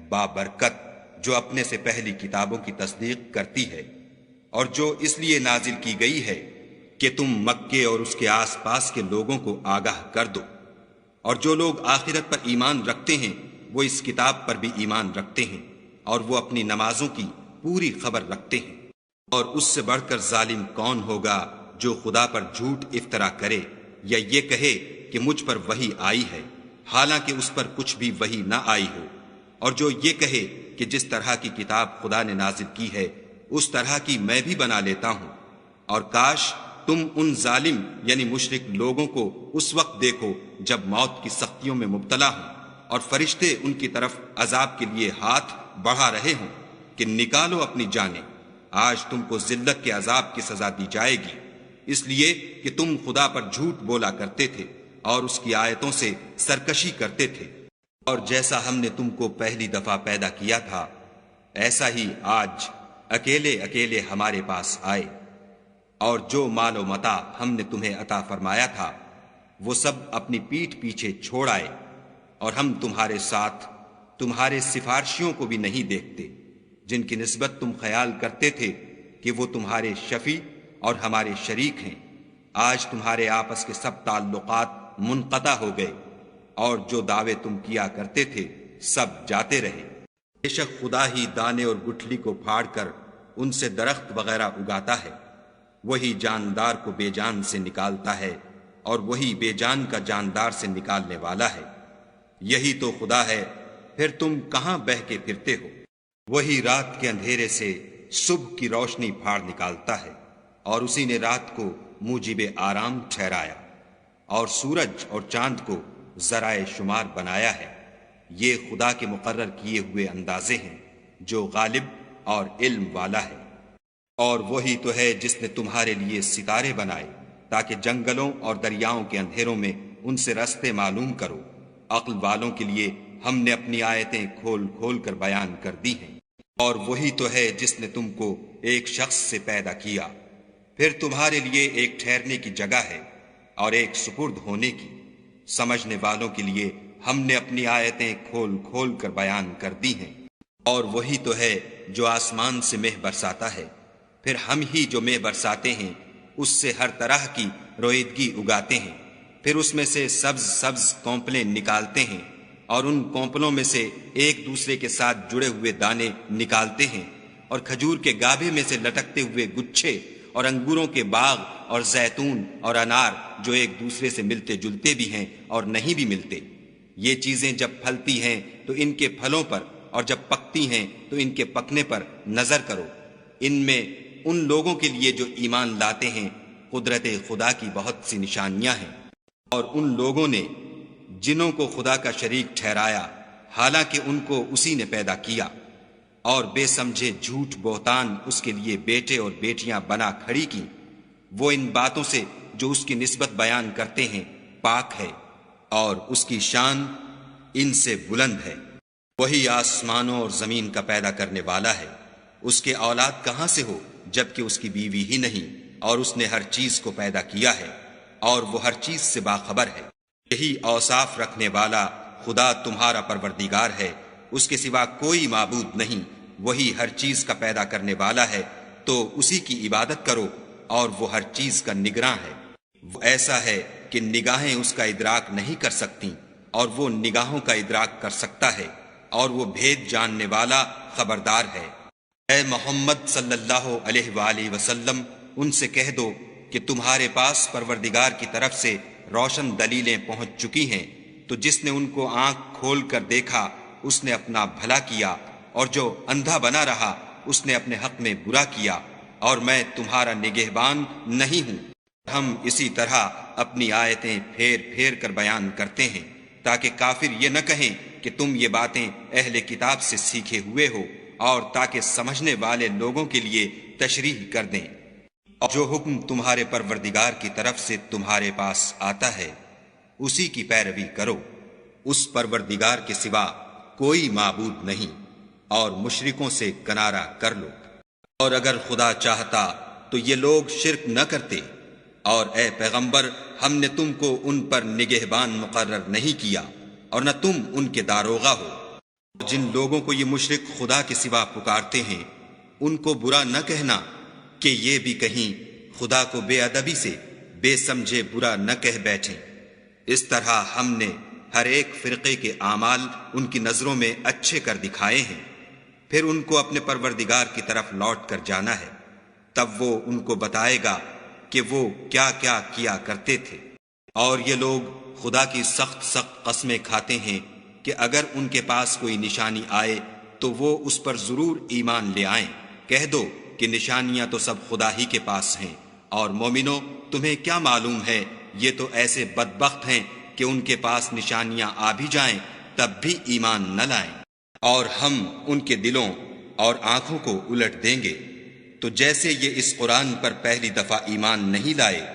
بابرکت، جو اپنے سے پہلی کتابوں کی تصدیق کرتی ہے، اور جو اس لیے نازل کی گئی ہے کہ تم مکے اور اس کے آس پاس کے لوگوں کو آگاہ کر دو۔ اور جو لوگ آخرت پر ایمان رکھتے ہیں وہ اس کتاب پر بھی ایمان رکھتے ہیں، اور وہ اپنی نمازوں کی پوری خبر رکھتے ہیں۔ اور اس سے بڑھ کر ظالم کون ہوگا جو خدا پر جھوٹ افطرا کرے، یا یہ کہے کہ مجھ پر وحی آئی ہے حالانکہ اس پر کچھ بھی وحی نہ آئی ہو، اور جو یہ کہے کہ جس طرح کی کتاب خدا نے نازل کی ہے اس طرح کی میں بھی بنا لیتا ہوں۔ اور کاش تم ان ظالم یعنی مشرک لوگوں کو اس وقت دیکھو جب موت کی سختیوں میں مبتلا ہوں، اور فرشتے ان کی طرف عذاب کے لیے ہاتھ بڑھا رہے ہوں کہ نکالو اپنی جانیں، آج تم کو ذلت کے عذاب کی سزا دی جائے گی، اس لیے کہ تم خدا پر جھوٹ بولا کرتے تھے اور اس کی آیتوں سے سرکشی کرتے تھے۔ اور جیسا ہم نے تم کو پہلی دفعہ پیدا کیا تھا ایسا ہی آج اکیلے اکیلے ہمارے پاس آئے، اور جو مال و متاع ہم نے تمہیں عطا فرمایا تھا وہ سب اپنی پیٹھ پیچھے چھوڑ آئے، اور ہم تمہارے ساتھ تمہارے سفارشیوں کو بھی نہیں دیکھتے جن کی نسبت تم خیال کرتے تھے کہ وہ تمہارے شفیع اور ہمارے شریک ہیں۔ آج تمہارے آپس کے سب تعلقات منقطع ہو گئے، اور جو دعوے تم کیا کرتے تھے سب جاتے رہے۔ بے شک خدا ہی دانے اور گٹھلی کو پھاڑ کر ان سے درخت وغیرہ اگاتا ہے، وہی جاندار کو بے جان سے نکالتا ہے، اور وہی بے جان کا جاندار سے نکالنے والا ہے۔ یہی تو خدا ہے، پھر تم کہاں بہہ کے پھرتے ہو؟ وہی رات کے اندھیرے سے صبح کی روشنی پھاڑ نکالتا ہے، اور اسی نے رات کو موجب آرام ٹھہرایا، اور سورج اور چاند کو ذرائع شمار بنایا ہے۔ یہ خدا کے مقرر کیے ہوئے اندازے ہیں جو غالب اور علم والا ہے۔ اور وہی تو ہے جس نے تمہارے لیے ستارے بنائے تاکہ جنگلوں اور دریاؤں کے اندھیروں میں ان سے رستے معلوم کرو۔ عقل والوں کے لیے ہم نے اپنی آیتیں کھول کھول کر بیان کر دی ہیں۔ اور وہی تو ہے جس نے تم کو ایک شخص سے پیدا کیا، پھر تمہارے لیے ایک ٹھہرنے کی جگہ ہے اور ایک سپرد ہونے کی۔ سمجھنے والوں کے لیے ہم نے اپنی آیتیں کھول کھول کر بیان کر دی ہیں۔ اور وہی تو ہے جو آسمان سے مہ برساتا ہے پھر ہم ہی جو مے برساتے ہیں اس سے ہر طرح کی رویدگی اگاتے ہیں، پھر اس میں سے سبز سبز کونپلیں نکالتے ہیں، اور ان کونپلوں میں سے ایک دوسرے کے ساتھ جڑے ہوئے دانے نکالتے ہیں، اور کھجور کے گابھے میں سے لٹکتے ہوئے گچھے، اور انگوروں کے باغ اور زیتون اور انار جو ایک دوسرے سے ملتے جلتے بھی ہیں اور نہیں بھی ملتے۔ یہ چیزیں جب پھلتی ہیں تو ان کے پھلوں پر، اور جب پکتی ہیں تو ان کے پکنے پر نظر کرو۔ ان میں ان لوگوں کے لیے جو ایمان لاتے ہیں قدرت خدا کی بہت سی نشانیاں ہیں، اور ان لوگوں نے جنوں کو خدا کا شریک ٹھہرایا حالانکہ ان کو اسی نے پیدا کیا، اور بے سمجھے جھوٹ بہتان اس کے لیے بیٹے اور بیٹیاں بنا کھڑی کی۔ وہ ان باتوں سے جو اس کی نسبت بیان کرتے ہیں پاک ہے، اور اس کی شان ان سے بلند ہے۔ وہی آسمانوں اور زمین کا پیدا کرنے والا ہے، اس کے اولاد کہاں سے ہو جبکہ اس کی بیوی ہی نہیں، اور اس نے ہر چیز کو پیدا کیا ہے، اور وہ ہر چیز سے باخبر ہے۔ یہی اوصاف رکھنے والا خدا تمہارا پروردگار ہے، اس کے سوا کوئی معبود نہیں، وہی ہر چیز کا پیدا کرنے والا ہے، تو اسی کی عبادت کرو، اور وہ ہر چیز کا نگراں ہے۔ وہ ایسا ہے کہ نگاہیں اس کا ادراک نہیں کر سکتی، اور وہ نگاہوں کا ادراک کر سکتا ہے، اور وہ بھید جاننے والا خبردار ہے۔ اے محمد صلی اللہ علیہ وآلہ وسلم، ان سے کہہ دو کہ تمہارے پاس پروردگار کی طرف سے روشن دلیلیں پہنچ چکی ہیں، تو جس نے ان کو آنکھ کھول کر دیکھا اس نے اپنا بھلا کیا، اور جو اندھا بنا رہا اس نے اپنے حق میں برا کیا، اور میں تمہارا نگہبان نہیں ہوں۔ ہم اسی طرح اپنی آیتیں پھیر پھیر کر بیان کرتے ہیں تاکہ کافر یہ نہ کہیں کہ تم یہ باتیں اہل کتاب سے سیکھے ہوئے ہو، اور تاکہ سمجھنے والے لوگوں کے لیے تشریح کر دیں۔ اور جو حکم تمہارے پروردگار کی طرف سے تمہارے پاس آتا ہے اسی کی پیروی کرو، اس پروردگار کے سوا کوئی معبود نہیں، اور مشرکوں سے کنارہ کر لو۔ اور اگر خدا چاہتا تو یہ لوگ شرک نہ کرتے، اور اے پیغمبر ہم نے تم کو ان پر نگہبان مقرر نہیں کیا، اور نہ تم ان کے داروغہ ہو۔ جن لوگوں کو یہ مشرک خدا کے سوا پکارتے ہیں ان کو برا نہ کہنا کہ یہ بھی کہیں خدا کو بے ادبی سے بے سمجھے برا نہ کہہ بیٹھیں۔ اس طرح ہم نے ہر ایک فرقے کے اعمال ان کی نظروں میں اچھے کر دکھائے ہیں، پھر ان کو اپنے پروردگار کی طرف لوٹ کر جانا ہے، تب وہ ان کو بتائے گا کہ وہ کیا کیا کیا کرتے تھے۔ اور یہ لوگ خدا کی سخت سخت قسمیں کھاتے ہیں کہ اگر ان کے پاس کوئی نشانی آئے تو وہ اس پر ضرور ایمان لے آئیں۔ کہہ دو کہ نشانیاں تو سب خدا ہی کے پاس ہیں، اور مومنو تمہیں کیا معلوم ہے یہ تو ایسے بدبخت ہیں کہ ان کے پاس نشانیاں آ بھی جائیں تب بھی ایمان نہ لائیں، اور ہم ان کے دلوں اور آنکھوں کو الٹ دیں گے۔ تو جیسے یہ اس قرآن پر پہلی دفعہ ایمان نہیں لائے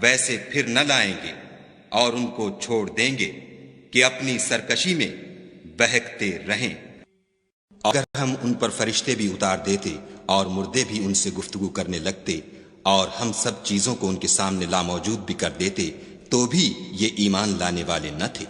ویسے پھر نہ لائیں گے، اور ان کو چھوڑ دیں گے کہ اپنی سرکشی میں بہکتے رہیں۔ اگر ہم ان پر فرشتے بھی اتار دیتے اور مردے بھی ان سے گفتگو کرنے لگتے، اور ہم سب چیزوں کو ان کے سامنے لاموجود بھی کر دیتے، تو بھی یہ ایمان لانے والے نہ تھے۔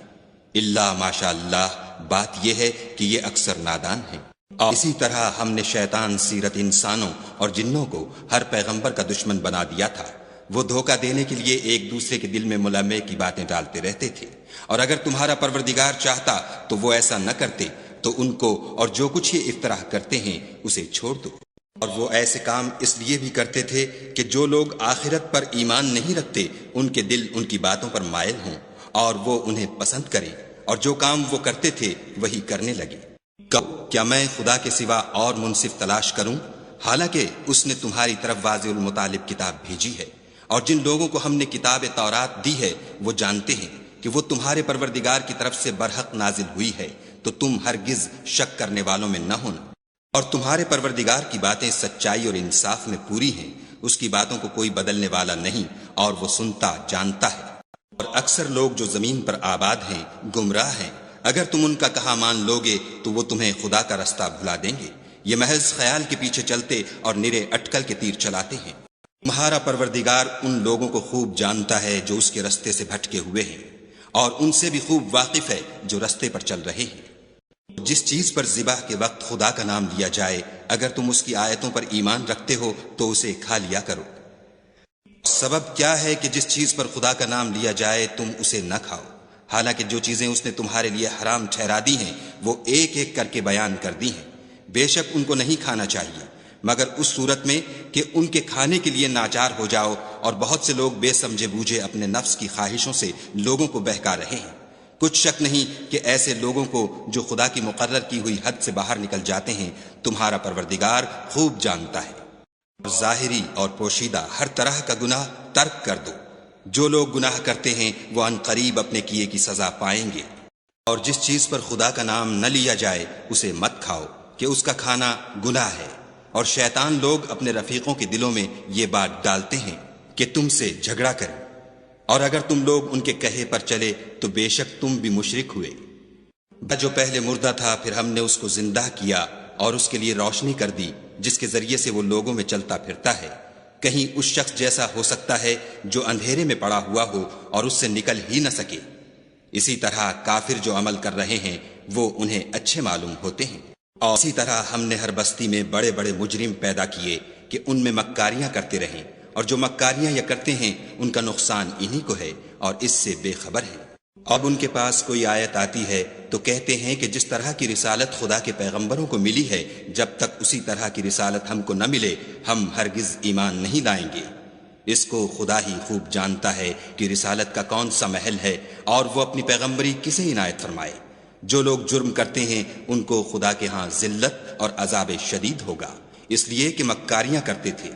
اللہ ماشاء اللہ، بات یہ ہے کہ یہ اکثر نادان ہیں۔ اور اسی طرح ہم نے شیطان سیرت انسانوں اور جنوں کو ہر پیغمبر کا دشمن بنا دیا تھا۔ وہ دھوکہ دینے کے لیے ایک دوسرے کے دل میں ملامے کی باتیں ڈالتے رہتے تھے، اور اگر تمہارا پروردگار چاہتا تو وہ ایسا نہ کرتے، تو ان کو اور جو کچھ یہ افطراح کرتے ہیں اسے چھوڑ دو۔ اور وہ ایسے کام اس لیے بھی کرتے تھے کہ جو لوگ آخرت پر ایمان نہیں رکھتے ان کے دل ان کی باتوں پر مائل ہوں، اور وہ انہیں پسند کریں، اور جو کام وہ کرتے تھے وہی کرنے لگے۔ کیا میں خدا کے سوا اور منصف تلاش کروں، حالانکہ اس نے تمہاری طرف واضح المطالب کتاب بھیجی ہے؟ اور جن لوگوں کو ہم نے کتاب تورات دی ہے وہ جانتے ہیں کہ وہ تمہارے پروردگار کی طرف سے برحق نازل ہوئی ہے، تو تم ہرگز شک کرنے والوں میں نہ ہونا۔ اور تمہارے پروردگار کی باتیں سچائی اور انصاف میں پوری ہیں، اس کی باتوں کو کوئی بدلنے والا نہیں، اور وہ سنتا جانتا ہے۔ اور اکثر لوگ جو زمین پر آباد ہیں گمراہ ہیں، اگر تم ان کا کہا مان لوگے تو وہ تمہیں خدا کا رستہ بھلا دیں گے۔ یہ محض خیال کے پیچھے چلتے اور نرے اٹکل کے تیر چلاتے ہیں۔ تمہارا پروردگار ان لوگوں کو خوب جانتا ہے جو اس کے رستے سے بھٹکے ہوئے ہیں، اور ان سے بھی خوب واقف ہے جو رستے پر چل رہے ہیں۔ جس چیز پر ذبح کے وقت خدا کا نام لیا جائے اگر تم اس کی آیتوں پر ایمان رکھتے ہو تو اسے کھا لیا کرو۔ سبب کیا ہے کہ جس چیز پر خدا کا نام لیا جائے تم اسے نہ کھاؤ، حالانکہ جو چیزیں اس نے تمہارے لیے حرام ٹھہرا دی ہیں وہ ایک ایک کر کے بیان کر دی ہیں۔ بے شک ان کو نہیں کھانا چاہیے مگر اس صورت میں کہ ان کے کھانے کے لیے ناچار ہو جاؤ، اور بہت سے لوگ بے سمجھے بوجھے اپنے نفس کی خواہشوں سے لوگوں کو بہکا رہے ہیں۔ کچھ شک نہیں کہ ایسے لوگوں کو جو خدا کی مقرر کی ہوئی حد سے باہر نکل جاتے ہیں تمہارا پروردگار خوب جانتا ہے۔ ظاہری اور پوشیدہ ہر طرح کا گناہ ترک کر دو، جو لوگ گناہ کرتے ہیں وہ عن قریب اپنے کیے کی سزا پائیں گے۔ اور جس چیز پر خدا کا نام نہ لیا جائے اسے مت کھاؤ کہ اس کا کھانا گناہ ہے، اور شیطان لوگ اپنے رفیقوں کے دلوں میں یہ بات ڈالتے ہیں کہ تم سے جھگڑا کریں، اور اگر تم لوگ ان کے کہے پر چلے تو بے شک تم بھی مشرک ہوئے۔ جو پہلے مردہ تھا پھر ہم نے اس کو زندہ کیا اور اس کے لیے روشنی کر دی جس کے ذریعے سے وہ لوگوں میں چلتا پھرتا ہے۔ کہیں اس شخص جیسا ہو سکتا ہے جو اندھیرے میں پڑا ہوا ہو اور اس سے نکل ہی نہ سکے۔ اسی طرح کافر جو عمل کر رہے ہیں وہ انہیں اچھے معلوم ہوتے ہیں۔ اور اسی طرح ہم نے ہر بستی میں بڑے بڑے مجرم پیدا کیے کہ ان میں مکاریاں کرتے رہیں، اور جو مکاریاں یہ کرتے ہیں ان کا نقصان انہی کو ہے اور اس سے بے خبر ہیں۔ اب ان کے پاس کوئی آیت آتی ہے تو کہتے ہیں کہ جس طرح کی رسالت خدا کے پیغمبروں کو ملی ہے جب تک اسی طرح کی رسالت ہم کو نہ ملے ہم ہرگز ایمان نہیں لائیں گے۔ اس کو خدا ہی خوب جانتا ہے کہ رسالت کا کون سا محل ہے اور وہ اپنی پیغمبری کسے عنایت فرمائے۔ جو لوگ جرم کرتے ہیں ان کو خدا کے ہاں ذلت اور عذاب شدید ہوگا، اس لیے کہ مکاریاں کرتے تھے۔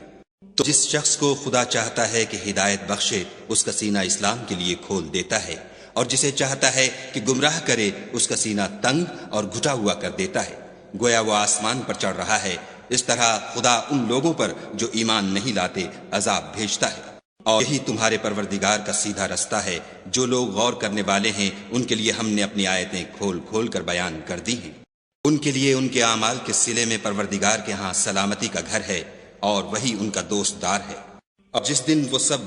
تو جس شخص کو خدا چاہتا ہے کہ ہدایت بخشے اس کا سینہ اسلام کے لیے کھول دیتا ہے، اور جسے چاہتا ہے کہ گمراہ کرے اس کا سینہ تنگ اور گھٹا ہوا کر دیتا ہے، گویا وہ آسمان پر چڑھ رہا ہے۔ اس طرح خدا ان لوگوں پر جو ایمان نہیں لاتے عذاب بھیجتا ہے۔ اور یہی تمہارے پروردگار کا سیدھا رستہ ہے۔ جو لوگ غور کرنے والے ہیں ان کے لیے ہم نے اپنی آیتیں کھول کھول کر بیان کر دی ہیں۔ ان کے لیے ان کے اعمال کے صلے میں پروردگار کے ہاں سلامتی کا گھر ہے، اور وہی ان کا دوست دار ہے۔ اور جس دن وہ سب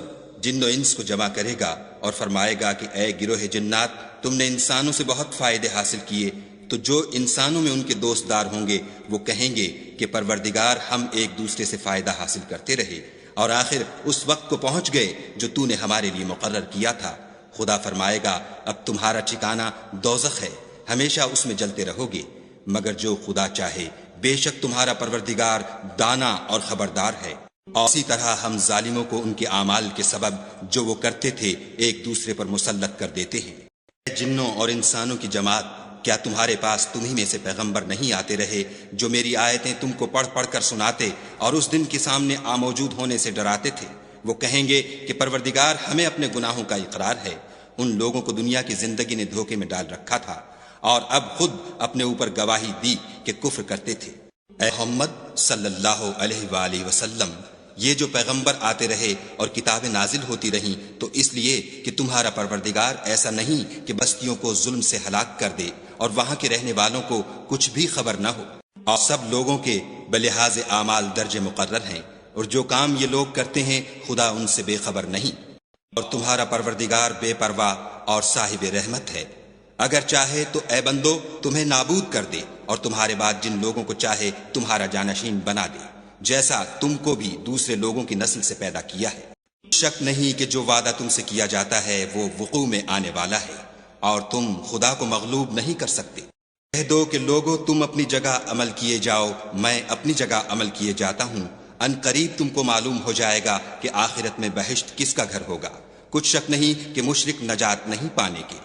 جن و انس کو جمع کرے گا اور فرمائے گا کہ اے گروہ جنات، تم نے انسانوں سے بہت فائدے حاصل کیے، تو جو انسانوں میں ان کے دوست دار ہوں گے وہ کہیں گے کہ پروردگار ہم ایک دوسرے سے فائدہ حاصل کرتے رہے، اور آخر اس وقت کو پہنچ گئے جو تو نے ہمارے لیے مقرر کیا تھا۔ خدا فرمائے گا اب تمہارا ٹھکانہ دوزخ ہے، ہمیشہ اس میں جلتے رہو گے، مگر جو خدا چاہے، بے شک تمہارا پروردگار دانا اور خبردار ہے۔ اور اسی طرح ہم ظالموں کو ان کے اعمال کے سبب جو وہ کرتے تھے ایک دوسرے پر مسلط کر دیتے ہیں۔ اے جنوں اور انسانوں کی جماعت، کیا تمہارے پاس تمہیں میں سے پیغمبر نہیں آتے رہے جو میری آیتیں تم کو پڑھ پڑھ کر سناتے اور اس دن کے سامنے موجود ہونے سے ڈراتے تھے؟ وہ کہیں گے کہ پروردگار ہمیں اپنے گناہوں کا اقرار ہے۔ ان لوگوں کو دنیا کی زندگی نے دھوکے میں ڈال رکھا تھا اور اب خود اپنے اوپر گواہی دی کہ کفر کرتے تھے۔ اے محمد صلی اللہ علیہ وآلہ وسلم، یہ جو پیغمبر آتے رہے اور کتابیں نازل ہوتی رہیں تو اس لیے کہ تمہارا پروردگار ایسا نہیں کہ بستیوں کو ظلم سے ہلاک کر دے اور وہاں کے رہنے والوں کو کچھ بھی خبر نہ ہو، اور سب لوگوں کے بلحاظ اعمال درج مقرر ہیں، اور جو کام یہ لوگ کرتے ہیں خدا ان سے بے خبر نہیں۔ اور تمہارا پروردگار بے پرواہ اور صاحب رحمت ہے، اگر چاہے تو اے بندو تمہیں نابود کر دے اور تمہارے بعد جن لوگوں کو چاہے تمہارا جانشین بنا دے، جیسا تم کو بھی دوسرے لوگوں کی نسل سے پیدا کیا ہے۔ شک نہیں کہ جو وعدہ تم سے کیا جاتا ہے وہ وقوع میں آنے والا ہے، اور تم خدا کو مغلوب نہیں کر سکتے۔ کہہ دو کہ لوگو تم اپنی جگہ عمل کیے جاؤ، میں اپنی جگہ عمل کیے جاتا ہوں، ان قریب تم کو معلوم ہو جائے گا کہ آخرت میں بہشت کس کا گھر ہوگا۔ کچھ شک نہیں کہ مشرک نجات نہیں پانے کے۔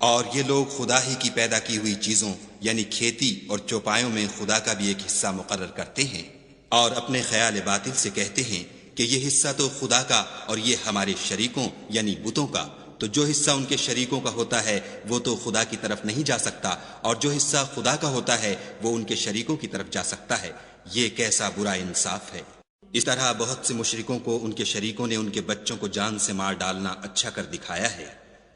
اور یہ لوگ خدا ہی کی پیدا کی ہوئی چیزوں یعنی کھیتی اور چوپایوں میں خدا کا بھی ایک حصہ مقرر کرتے ہیں، اور اپنے خیال باطل سے کہتے ہیں کہ یہ حصہ تو خدا کا اور یہ ہمارے شریکوں یعنی بتوں کا، تو جو حصہ ان کے شریکوں کا ہوتا ہے وہ تو خدا کی طرف نہیں جا سکتا، اور جو حصہ خدا کا ہوتا ہے وہ ان کے شریکوں کی طرف جا سکتا ہے۔ یہ کیسا برا انصاف ہے۔ اس طرح بہت سے مشرکوں کو ان کے شریکوں نے ان کے بچوں کو جان سے مار ڈالنا اچھا کر دکھایا ہے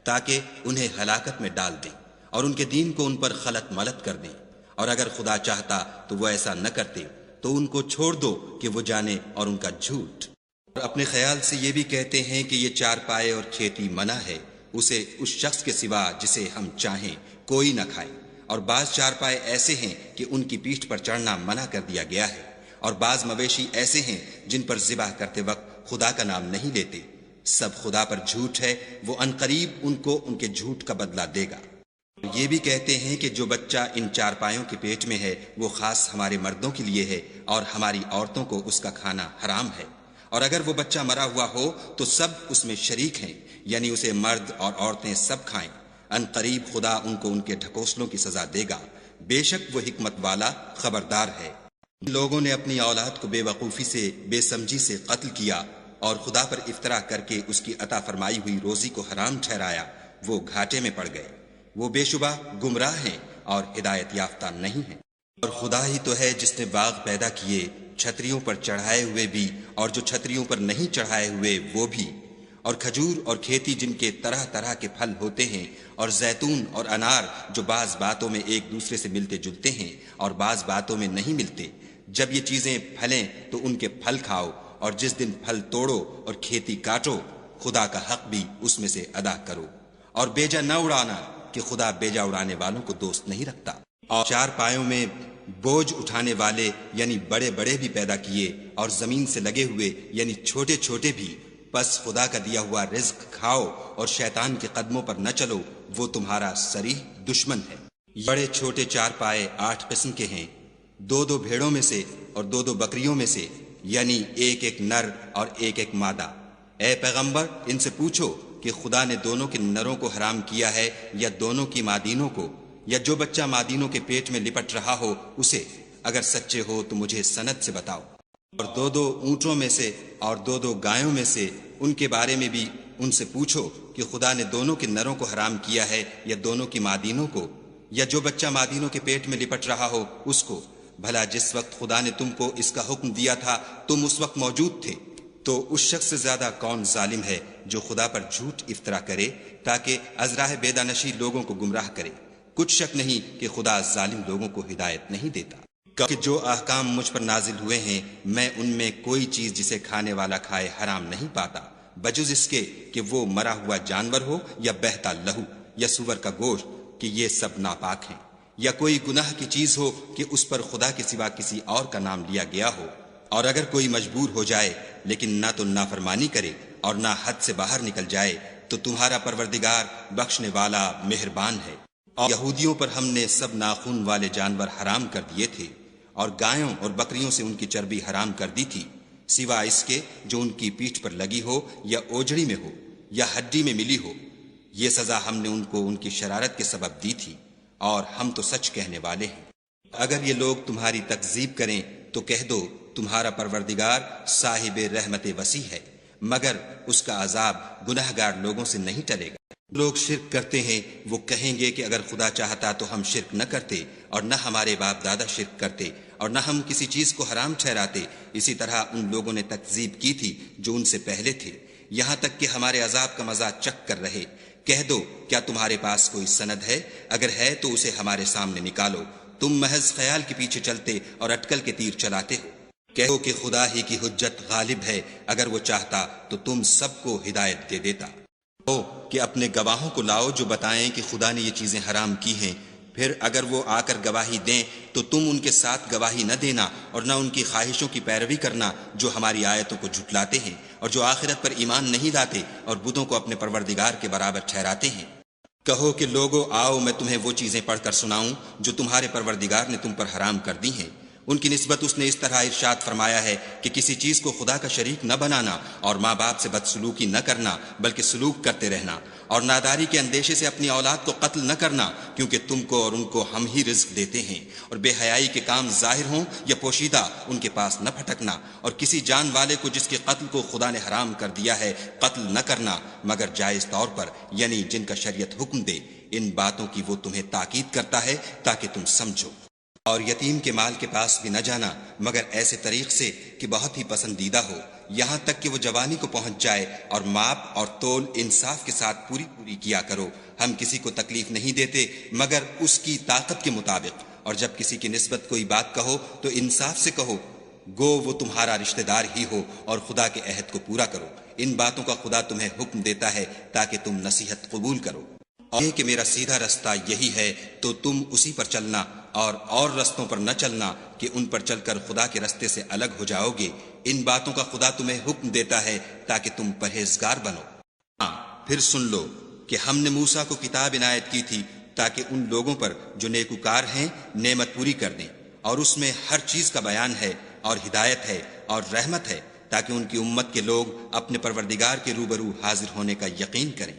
تاکہ انہیں ہلاکت میں ڈال دیں اور ان کے دین کو ان پر خلط ملط کر دیں، اور اگر خدا چاہتا تو وہ ایسا نہ کرتے، تو ان کو چھوڑ دو کہ وہ جانے اور ان کا جھوٹ۔ اور اپنے خیال سے یہ بھی کہتے ہیں کہ یہ چار پائے اور کھیتی منع ہے، اسے اس شخص کے سوا جسے ہم چاہیں کوئی نہ کھائے، اور بعض چارپائے ایسے ہیں کہ ان کی پیٹھ پر چڑھنا منع کر دیا گیا ہے، اور بعض مویشی ایسے ہیں جن پر ذبح کرتے وقت خدا کا نام نہیں لیتے۔ سب خدا پر جھوٹ ہے، وہ عنقریب ان کو ان کے جھوٹ کا بدلہ دے گا۔ یہ بھی کہتے ہیں کہ جو بچہ ان چارپایوں کے پیٹ میں ہے وہ خاص ہمارے مردوں کے لیے ہے اور ہماری عورتوں کو اس کا کھانا حرام ہے، اور اگر وہ بچہ مرا ہوا ہو تو سب اس میں شریک ہیں، یعنی اسے مرد اور عورتیں سب کھائیں۔ عنقریب خدا ان کو ان کے ڈھکوسلوں کی سزا دے گا، بے شک وہ حکمت والا خبردار ہے۔ لوگوں نے اپنی اولاد کو بے وقوفی سے، بے سمجھی سے قتل کیا اور خدا پر افطرا کر کے اس کی عطا فرمائی ہوئی روزی کو حرام ٹھہرایا، وہ گھاٹے میں پڑ گئے۔ وہ بے شبہ گمراہ ہیں اور ہدایت یافتہ نہیں ہیں۔ اور خدا ہی تو ہے جس نے باغ پیدا کیے، چھتریوں پر چڑھائے ہوئے بھی اور جو چھتریوں پر نہیں چڑھائے ہوئے وہ بھی، اور کھجور اور کھیتی جن کے طرح طرح کے پھل ہوتے ہیں، اور زیتون اور انار جو بعض باتوں میں ایک دوسرے سے ملتے جلتے ہیں اور بعض باتوں میں نہیں ملتے۔ جب یہ چیزیں پھلیں تو ان کے پھل کھاؤ، اور جس دن پھل توڑو اور کھیتی کاٹو، خدا کا حق بھی اس میں سے ادا کرو، اور بیجا نہ اڑانا کہ خدا بیجا اڑانے والوں کو دوست نہیں رکھتا۔ اور چار پایوں میں بوجھ اٹھانے والے یعنی بڑے بڑے بھی پیدا کیے، اور زمین سے لگے ہوئے یعنی چھوٹے چھوٹے بھی، پس خدا کا دیا ہوا رزق کھاؤ اور شیطان کے قدموں پر نہ چلو، وہ تمہارا صریح دشمن ہے۔ بڑے چھوٹے چار پائے 8 قسم کے ہیں، 2 بھیڑوں میں سے اور 2 بکریوں میں سے، یعنی ایک نر اور ایک مادہ۔ اے پیغمبر ان سے پوچھو کہ خدا نے دونوں کے نروں کو حرام کیا ہے یا دونوں کی مادینوں کو، یا جو بچہ مادینوں کے پیٹ میں لپٹ رہا ہو اسے؟ اگر سچے ہو تو مجھے سند سے بتاؤ۔ اور 2 اونٹوں میں سے اور 2 گایوں میں سے، ان کے بارے میں بھی ان سے پوچھو کہ خدا نے دونوں کے نروں کو حرام کیا ہے یا دونوں کی مادینوں کو، یا جو بچہ مادینوں کے پیٹ میں لپٹ رہا ہو اس کو؟ بھلا جس وقت خدا نے تم کو اس کا حکم دیا تھا تم اس وقت موجود تھے؟ تو اس شخص سے زیادہ کون ظالم ہے جو خدا پر جھوٹ افطرا کرے تاکہ از راہ بیدانشی لوگوں کو گمراہ کرے؟ کچھ شک نہیں کہ خدا ظالم لوگوں کو ہدایت نہیں دیتا۔ کہ جو احکام مجھ پر نازل ہوئے ہیں میں ان میں کوئی چیز جسے کھانے والا کھائے حرام نہیں پاتا، بجز اس کے کہ وہ مرا ہوا جانور ہو یا بہتا لہو یا سور کا گوشت، کہ یہ سب ناپاک ہیں، یا کوئی گناہ کی چیز ہو کہ اس پر خدا کے سوا کسی اور کا نام لیا گیا ہو۔ اور اگر کوئی مجبور ہو جائے لیکن نہ تو نافرمانی کرے اور نہ حد سے باہر نکل جائے تو تمہارا پروردگار بخشنے والا مہربان ہے۔ اور یہودیوں پر ہم نے سب ناخون والے جانور حرام کر دیے تھے، اور گایوں اور بکریوں سے ان کی چربی حرام کر دی تھی، سوا اس کے جو ان کی پیٹھ پر لگی ہو یا اوجڑی میں ہو یا ہڈی میں ملی ہو۔ یہ سزا ہم نے ان کو ان کی شرارت کے سبب دی تھی، اور ہم تو سچ کہنے والے ہیں۔ اگر یہ لوگ تمہاری تکذیب کریں تو کہہ دو تمہارا پروردگار صاحب رحمت وسیع ہے، مگر اس کا عذاب گناہگار لوگوں سے نہیں ٹلے گا۔ لوگ شرک کرتے ہیں وہ کہیں گے کہ اگر خدا چاہتا تو ہم شرک نہ کرتے، اور نہ ہمارے باپ دادا شرک کرتے، اور نہ ہم کسی چیز کو حرام ٹھہراتے۔ اسی طرح ان لوگوں نے تکذیب کی تھی جو ان سے پہلے تھے، یہاں تک کہ ہمارے عذاب کا مزہ چکھ کر رہے۔ کہہ دو کیا تمہارے پاس کوئی سند ہے؟ اگر ہے تو اسے ہمارے سامنے نکالو، تم محض خیال کے پیچھے چلتے اور اٹکل کے تیر چلاتے ہو۔ کہو کہ خدا ہی کی حجت غالب ہے، اگر وہ چاہتا تو تم سب کو ہدایت دے دیتا۔ ہو کہ اپنے گواہوں کو لاؤ جو بتائیں کہ خدا نے یہ چیزیں حرام کی ہیں، پھر اگر وہ آ کر گواہی دیں تو تم ان کے ساتھ گواہی نہ دینا اور نہ ان کی خواہشوں کی پیروی کرنا جو ہماری آیتوں کو جھٹلاتے ہیں اور جو آخرت پر ایمان نہیں لاتے اور بتوں کو اپنے پروردگار کے برابر ٹھہراتے ہیں۔ کہو کہ لوگو آؤ میں تمہیں وہ چیزیں پڑھ کر سناؤں جو تمہارے پروردگار نے تم پر حرام کر دی ہیں۔ ان کی نسبت اس نے اس طرح ارشاد فرمایا ہے کہ کسی چیز کو خدا کا شریک نہ بنانا، اور ماں باپ سے بدسلوکی نہ کرنا بلکہ سلوک کرتے رہنا، اور ناداری کے اندیشے سے اپنی اولاد کو قتل نہ کرنا، کیونکہ تم کو اور ان کو ہم ہی رزق دیتے ہیں، اور بے حیائی کے کام ظاہر ہوں یا پوشیدہ ان کے پاس نہ پھٹکنا، اور کسی جان والے کو جس کے قتل کو خدا نے حرام کر دیا ہے قتل نہ کرنا مگر جائز طور پر، یعنی جن کا شریعت حکم دے۔ ان باتوں کی وہ تمہیں تاکید کرتا ہے تاکہ تم سمجھو۔ اور یتیم کے مال کے پاس بھی نہ جانا مگر ایسے طریق سے کہ بہت ہی پسندیدہ ہو، یہاں تک کہ وہ جوانی کو پہنچ جائے، اور ماپ اور تول انصاف کے ساتھ پوری کیا کرو۔ ہم کسی کو تکلیف نہیں دیتے مگر اس کی طاقت کے مطابق، اور جب کسی کی نسبت کوئی بات کہو تو انصاف سے کہو، گو وہ تمہارا رشتہ دار ہی ہو، اور خدا کے عہد کو پورا کرو۔ ان باتوں کا خدا تمہیں حکم دیتا ہے تاکہ تم نصیحت قبول کرو۔ اور یہ کہ میرا سیدھا رستہ یہی ہے تو تم اسی پر چلنا اور رستوں پر نہ چلنا کہ ان پر چل کر خدا کے رستے سے الگ ہو جاؤ گے۔ ان باتوں کا خدا تمہیں حکم دیتا ہے تاکہ تم پرہیزگار بنو۔ ہاں پھر سن لو کہ ہم نے موسیٰ کو کتاب عنایت کی تھی تاکہ ان لوگوں پر جو نیکوکار ہیں نعمت پوری کر دیں، اور اس میں ہر چیز کا بیان ہے اور ہدایت ہے اور رحمت ہے، تاکہ ان کی امت کے لوگ اپنے پروردگار کے روبرو حاضر ہونے کا یقین کریں۔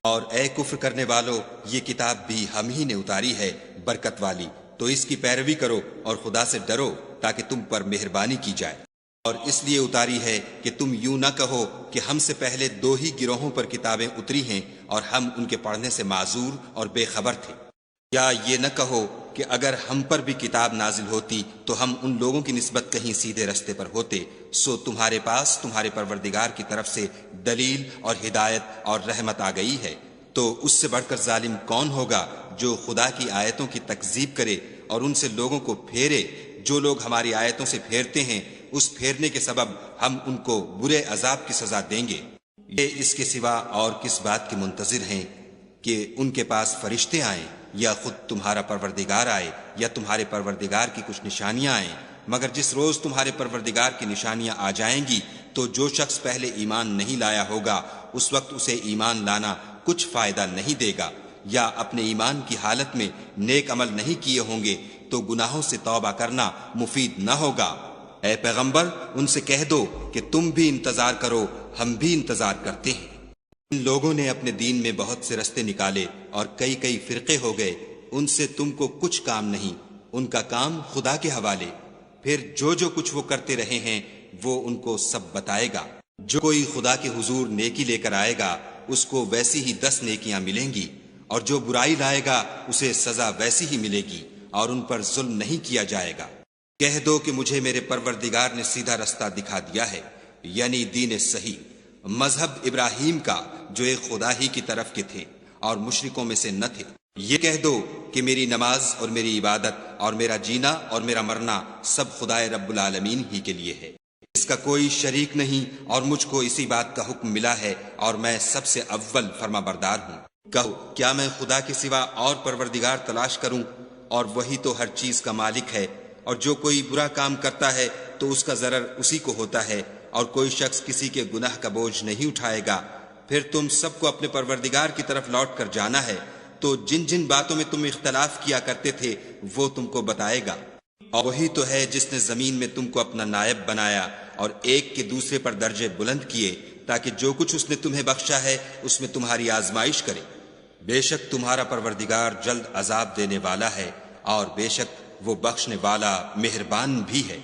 اور اے کفر کرنے والو، یہ کتاب بھی ہم ہی نے اتاری ہے برکت والی، تو اس کی پیروی کرو اور خدا سے ڈرو تاکہ تم پر مہربانی کی جائے۔ اور اس لیے اتاری ہے کہ تم یوں نہ کہو کہ ہم سے پہلے 2 ہی گروہوں پر کتابیں اتری ہیں اور ہم ان کے پڑھنے سے معذور اور بے خبر تھے، یا یہ نہ کہو کہ اگر ہم پر بھی کتاب نازل ہوتی تو ہم ان لوگوں کی نسبت کہیں سیدھے رستے پر ہوتے، سو تمہارے پاس تمہارے پروردگار کی طرف سے دلیل اور ہدایت اور رحمت آ گئی ہے۔ تو اس سے بڑھ کر ظالم کون ہوگا جو خدا کی آیتوں کی تکذیب کرے اور ان سے لوگوں کو پھیرے؟ جو لوگ ہماری آیتوں سے پھیرتے ہیں اس پھیرنے کے سبب ہم ان کو برے عذاب کی سزا دیں گے۔ یہ اس کے سوا اور کس بات کے منتظر ہیں کہ ان کے پاس فرشتے آئیں یا خود تمہارا پروردگار آئے یا تمہارے پروردگار کی کچھ نشانیاں آئیں؟ مگر جس روز تمہارے پروردگار کی نشانیاں آ جائیں گی تو جو شخص پہلے ایمان نہیں لایا ہوگا اس وقت اسے ایمان لانا کچھ فائدہ نہیں دے گا، یا اپنے ایمان کی حالت میں نیک عمل نہیں کیے ہوں گے تو گناہوں سے توبہ کرنا مفید نہ ہوگا۔ اے پیغمبر ان سے کہہ دو کہ تم بھی انتظار کرو، ہم بھی انتظار کرتے ہیں۔ ان لوگوں نے اپنے دین میں بہت سے رستے نکالے اور کئی فرقے ہو گئے، ان سے تم کو کچھ کام نہیں، ان کا کام خدا کے حوالے۔ پھر جو کچھ وہ کرتے رہے ہیں وہ ان کو سب بتائے گا۔ جو کوئی خدا کے حضور نیکی لے کر آئے گا اس کو ویسی ہی 10 نیکیاں ملیں گی، اور جو برائی لائے گا اسے سزا ویسی ہی ملے گی، اور ان پر ظلم نہیں کیا جائے گا۔ کہہ دو کہ مجھے میرے پروردگار نے سیدھا رستہ دکھا دیا ہے، یعنی دین صحیح، مذہب ابراہیم کا جو ایک خدا ہی کی طرف کے تھے اور مشرکوں میں سے نہ تھے۔ یہ کہہ دو کہ میری نماز اور میری عبادت اور میرا جینا اور میرا مرنا سب خدائے رب العالمین ہی کے لیے ہے، اس کا کوئی شریک نہیں، اور مجھ کو اسی بات کا حکم ملا ہے اور میں سب سے اول فرما بردار ہوں۔ کہو کیا میں خدا کے سوا اور پروردگار تلاش کروں؟ اور وہی تو ہر چیز کا مالک ہے، اور جو کوئی برا کام کرتا ہے تو اس کا ضرر اسی کو ہوتا ہے، اور کوئی شخص کسی کے گناہ کا بوجھ نہیں اٹھائے گا۔ پھر تم سب کو اپنے پروردگار کی طرف لوٹ کر جانا ہے، تو جن باتوں میں تم اختلاف کیا کرتے تھے وہ تم کو بتائے گا۔ اور وہی تو ہے جس نے زمین میں تم کو اپنا نائب بنایا اور ایک کے دوسرے پر درجے بلند کیے، تاکہ جو کچھ اس نے تمہیں بخشا ہے اس میں تمہاری آزمائش کرے۔ بے شک تمہارا پروردگار جلد عذاب دینے والا ہے، اور بے شک وہ بخشنے والا مہربان بھی ہے۔